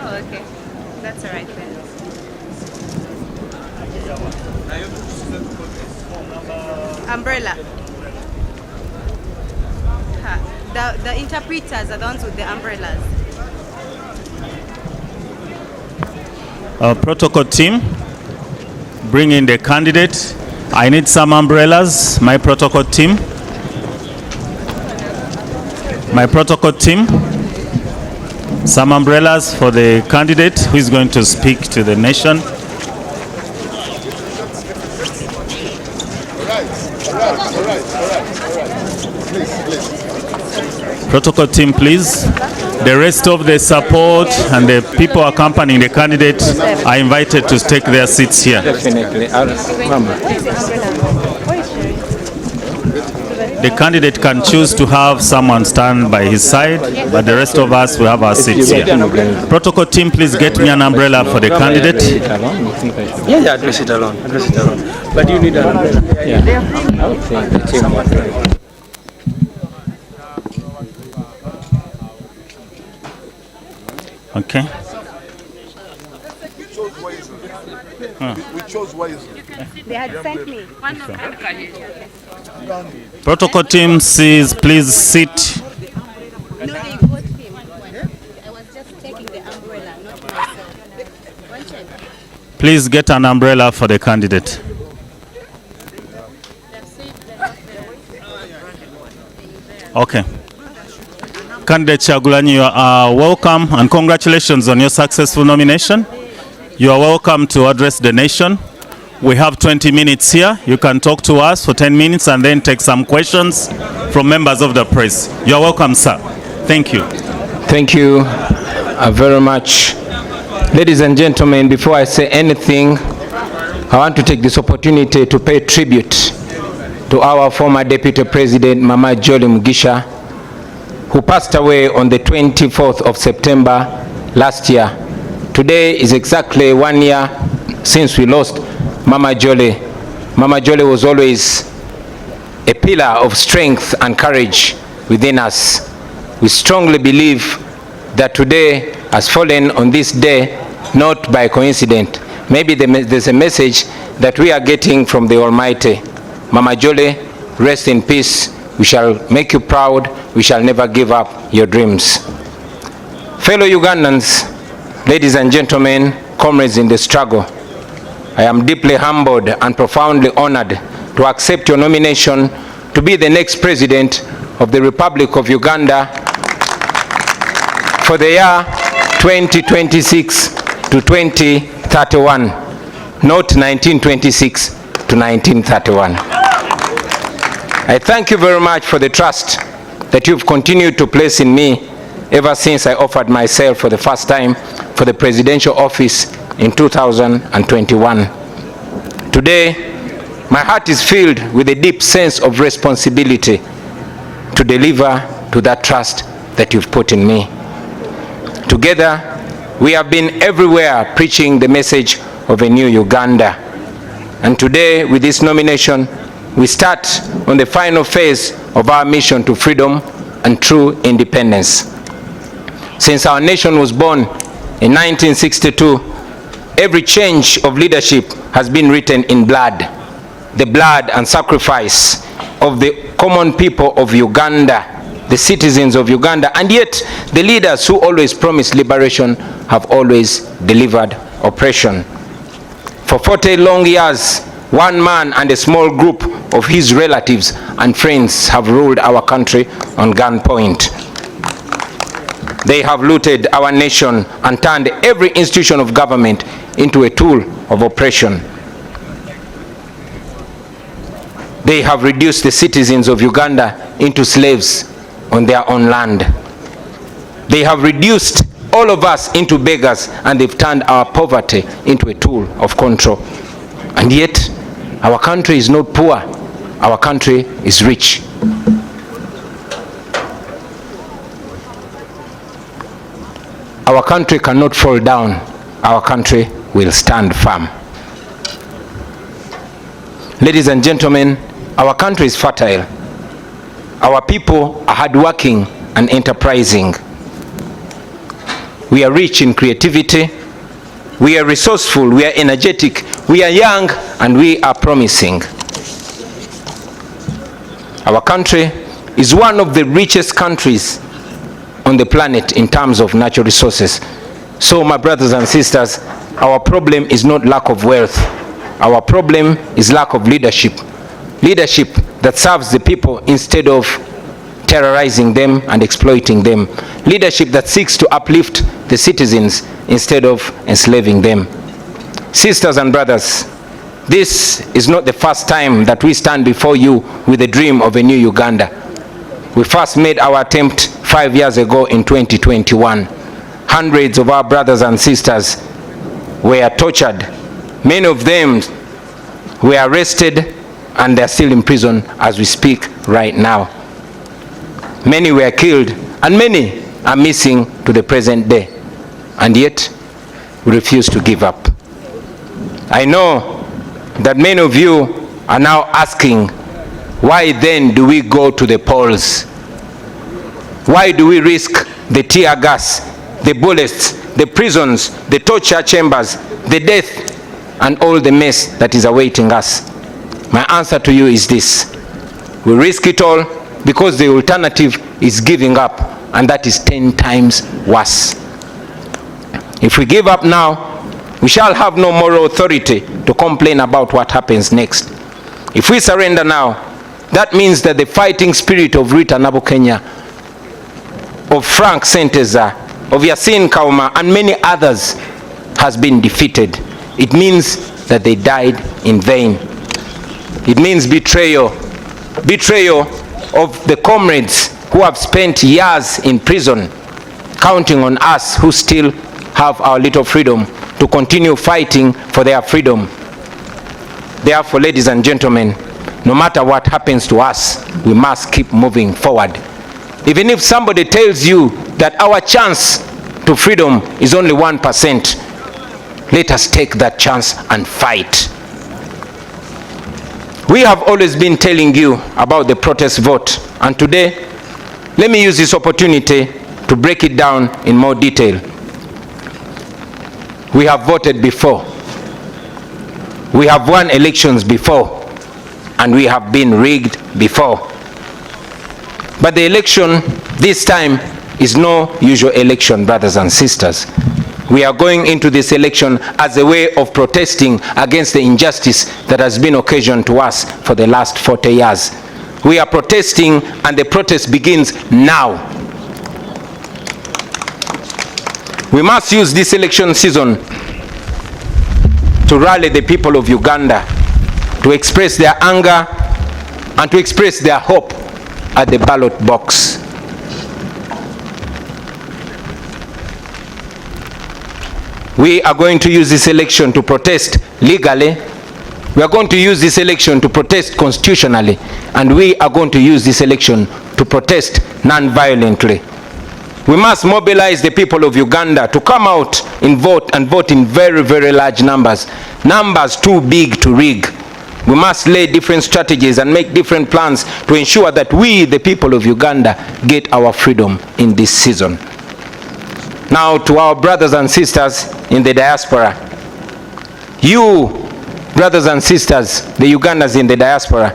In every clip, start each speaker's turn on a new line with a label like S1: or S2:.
S1: Oh, okay. That's all right then. Umbrella. The interpreters are the ones with the umbrellas.
S2: Protocol team, bring in the candidate. I need some umbrellas. My protocol team. Some umbrellas for the candidate who is going to speak to the nation.
S3: All right. Please.
S2: Protocol team, please. The rest of the support and the people accompanying the candidate are invited to take their seats here.
S4: Definitely.
S2: The candidate can choose to have someone stand by his side, but the rest of us will have our seats here. Protocol team, please get me an umbrella for the candidate.
S4: Yeah, address it alone. But you need an umbrella. Yeah. I would think the team would.
S2: Okay.
S3: We chose wisely.
S1: They had sent me.
S2: Protocol team, please sit.
S1: No, they got him. I was just taking the umbrella, not myself.
S2: Please get an umbrella for the candidate. Okay. Candidate Chagulanyi, you are welcome and congratulations on your successful nomination. You are welcome to address the nation. We have 20 minutes here. You can talk to us for 10 minutes and then take some questions from members of the press. You are welcome, sir. Thank you.
S4: Thank you very much. Ladies and gentlemen, before I say anything, I want to take this opportunity to pay tribute to our former Deputy President, Mama Jolie Mugisha, who passed away on the 24th of September last year. Today is exactly 1 year since we lost Mama Jolie. Mama Jolie was always a pillar of strength and courage within us. We strongly believe that today has fallen on this day, not by coincidence. Maybe there's a message that we are getting from the Almighty. Mama Jolie, rest in peace. We shall make you proud. We shall never give up your dreams. Fellow Ugandans, ladies and gentlemen, comrades in the struggle, I am deeply humbled and profoundly honored to accept your nomination to be the next president of the Republic of Uganda for the year 2026 to 2031, not 1926 to 1931. I thank you very much for the trust that you've continued to place in me ever since I offered myself for the first time for the presidential office in 2021. Today, my heart is filled with a deep sense of responsibility to deliver to that trust that you've put in me. Together, we have been everywhere preaching the message of a new Uganda. And today, with this nomination, we start on the final phase of our mission to freedom and true independence. Since our nation was born in 1962, every change of leadership has been written in blood, the blood and sacrifice of the common people of Uganda, the citizens of Uganda, and yet the leaders who always promised liberation have always delivered oppression. For 40 long years, one man and a small group of his relatives and friends have ruled our country on gunpoint. They have looted our nation and turned every institution of government into a tool of oppression. They have reduced the citizens of Uganda into slaves on their own land. They have reduced all of us into beggars, and they've turned our poverty into a tool of control. And yet, our country is not poor. Our country is rich. Our country cannot fall down. Our country will stand firm. Ladies and gentlemen, our country is fertile. Our people are hardworking and enterprising. We are rich in creativity. We are resourceful. We are energetic. We are young, and we are promising. Our country is one of the richest countries on the planet in terms of natural resources. So, my brothers and sisters, our problem is not lack of wealth. Our problem is lack of leadership. Leadership that serves the people instead of terrorizing them and exploiting them. Leadership that seeks to uplift the citizens instead of enslaving them. Sisters and brothers, this is not the first time that we stand before you with the dream of a new Uganda. We first made our attempt 5 years ago in 2021. Hundreds of our brothers and sisters were tortured. Many of them were arrested, and they're still in prison as we speak right now. Many were killed, and many are missing to the present day. And yet, we refuse to give up. I know that many of you are now asking, why then do we go to the polls? Why do we risk the tear gas, the bullets, the prisons, the torture chambers, the death, and all the mess that is awaiting us? My answer to you is this: we risk it all because the alternative is giving up, and that is 10 times worse. If we give up now, we shall have no moral authority to complain about what happens next. If we surrender now, that means that the fighting spirit of Rita Nabukenya, of Frank Senteza, of Yasin Kauma, and many others has been defeated. It means that they died in vain. It means betrayal. Betrayal of the comrades who have spent years in prison, counting on us who still have our little freedom to continue fighting for their freedom. Therefore, ladies and gentlemen, no matter what happens to us, we must keep moving forward. Even if somebody tells you that our chance to freedom is only 1%, let us take that chance and fight. We have always been telling you about the protest vote, and today, let me use this opportunity to break it down in more detail. We have voted before. We have won elections before, and we have been rigged before. But the election this time is no usual election, brothers and sisters. We are going into this election as a way of protesting against the injustice that has been occasioned to us for the last 40 years. We are protesting, and the protest begins now. We must use this election season to rally the people of Uganda, to express their anger and to express their hope at the ballot box. We are going to use this election to protest legally. We are going to use this election to protest constitutionally. And we are going to use this election to protest non-violently. We must mobilize the people of Uganda to come out and vote in very, very large numbers. Numbers too big to rig. We must lay different strategies and make different plans to ensure that we, the people of Uganda, get our freedom in this season. Now, to our brothers and sisters in the diaspora, you, brothers and sisters, the Ugandans in the diaspora,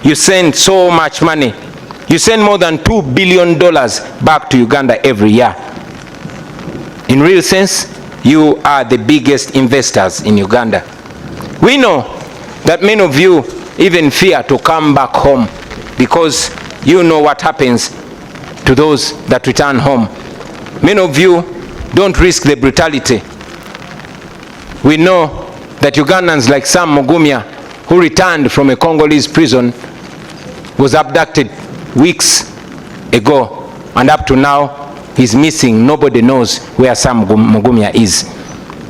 S4: you send so much money. You send more than $2 billion back to Uganda every year. In real sense, you are the biggest investors in Uganda. We know that many of you even fear to come back home because you know what happens to those that return home. Many of you don't risk the brutality. We know that Ugandans like Sam Mugumya, who returned from a Congolese prison, was abducted weeks ago, and up to now he's missing. Nobody knows where Sam Mugumya is.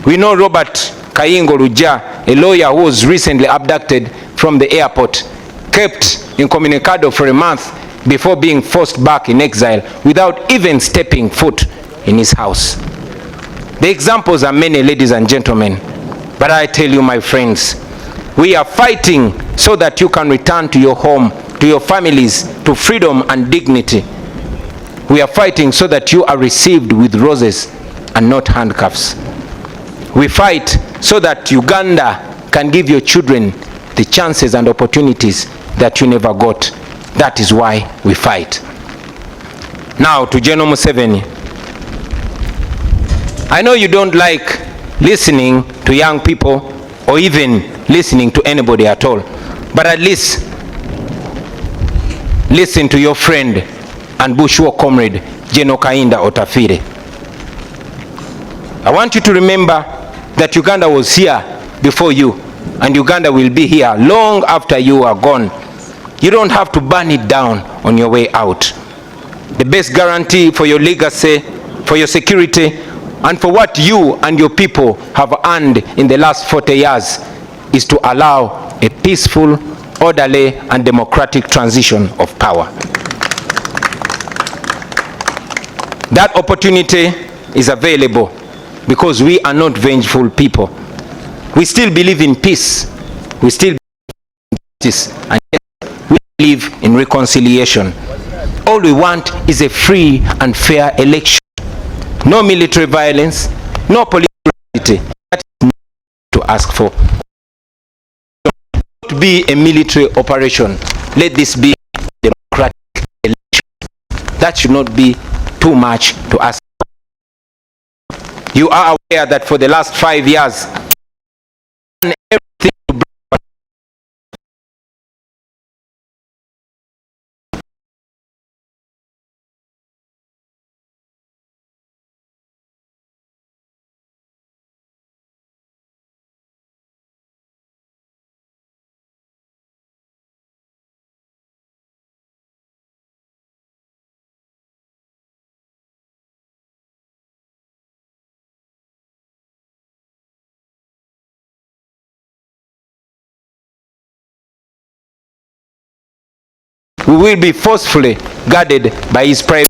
S4: We know Robert Kayingo Luja, a lawyer who was recently abducted from the airport, kept incommunicado for a month before being forced back in exile without even stepping foot in his house. The examples are many, ladies and gentlemen, but I tell you, my friends, we are fighting so that you can return to your home, to your families, to freedom and dignity. We are fighting so that you are received with roses and not handcuffs. We fight so that Uganda can give your children the chances and opportunities that you never got. That is why we fight. Now to General Museveni. I know you don't like listening to young people or even listening to anybody at all, but at least listen to your friend and Bush war comrade, General Kainda Otafire. I want you to remember that Uganda was here before you, and Uganda will be here long after you are gone. You don't have to burn it down on your way out. The best guarantee for your legacy, for your security, and for what you and your people have earned in the last 40 years is to allow a peaceful, orderly, and democratic transition of power. That opportunity is available because we are not vengeful people. We still believe in peace. We still believe in justice, and yet we believe in reconciliation. All we want is a free and fair election. No military violence, no political brutality. That is not to ask for. To be a military operation, let this be a democratic election. That should not be too much to ask. You are aware that for the last 5 years, everything to bring we will be forcefully guarded by his private